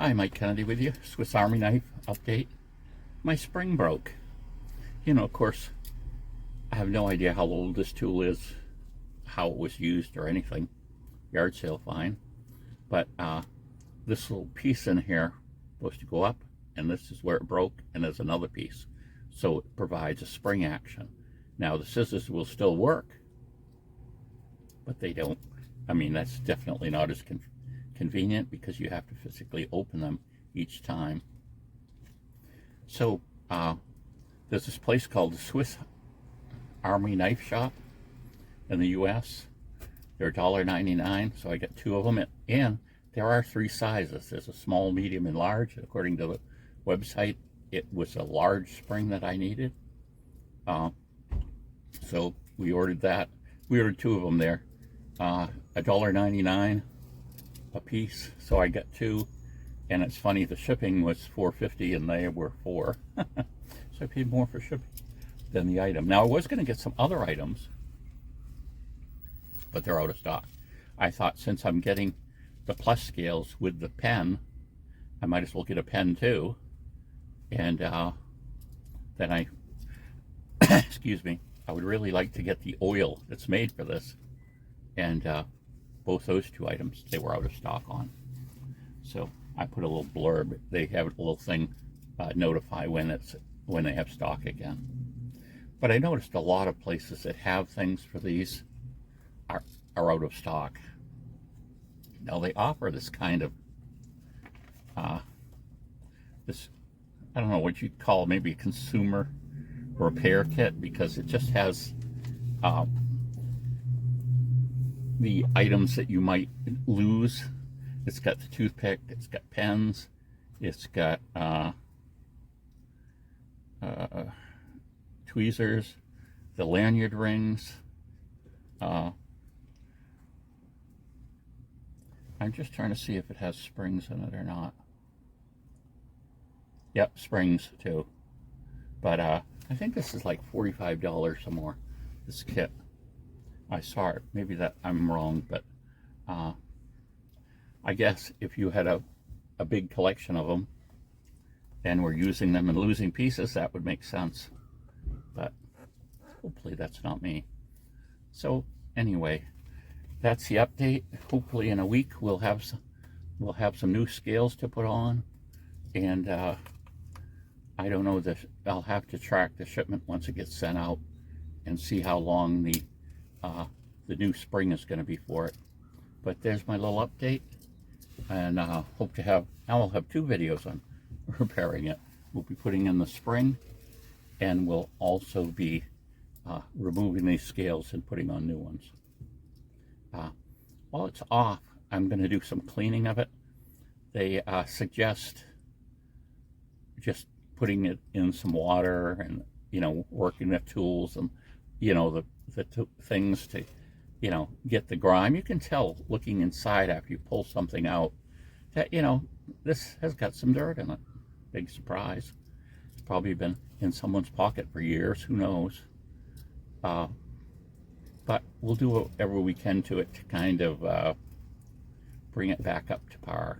Hi, Mike Kennedy with you. Swiss Army knife update. My spring broke. Of course, I have no idea how old this tool is, how it was used or anything. Yard sale fine. But this little piece in here supposed to go up, and this is where it broke, and there's another piece. So it provides a spring action. Now the scissors will still work, but they don't. I mean, that's definitely not as convenient because you have to physically open them each time. So there's this place called the Swiss Army Knife Shop in the US. They're $1.99, so I got 2 of them, and there are 3 sizes. There's a small, medium, and large. According to the website, it was a large spring that I needed. So we ordered that. We ordered 2 of them there. $1.99 a piece, so I got 2. And it's funny, the shipping was $4.50 and they were $4. So I paid more for shipping than the item. Now I was going to get some other items, but they're out of stock. I thought since I'm getting the plus scales with the pen, I might as well get a pen too. And then I excuse me, I would really like to get the oil that's made for this, and both those 2 items they were out of stock on. So I put a little blurb. They have a little thing notify when they have stock again. But I noticed a lot of places that have things for these are out of stock. Now they offer this kind of this, I don't know what you'd call, maybe a consumer repair kit, because it just has the items that you might lose. It's got the toothpick, it's got pens, it's got tweezers, the lanyard rings. I'm just trying to see if it has springs in it or not. Yep, springs too. But I think this is like $45 or more, this kit. I saw it. Maybe that I'm wrong, but I guess if you had a big collection of them and were using them and losing pieces, that would make sense. But hopefully that's not me. So anyway, that's the update. Hopefully in a week we'll have some new scales to put on, and I don't know, I'll have to track the shipment once it gets sent out and see how long the new spring is going to be for it. But there's my little update, and hope to have, now I'll have 2 videos on repairing it. We'll be putting in the spring, and we'll also be removing these scales and putting on new ones. While it's off, I'm going to do some cleaning of it. They suggest just putting it in some water and, working the tools and, the things to, get the grime. You can tell looking inside after you pull something out that, this has got some dirt in it. Big surprise. It's probably been in someone's pocket for years. Who knows? But we'll do whatever we can to it to kind of bring it back up to par.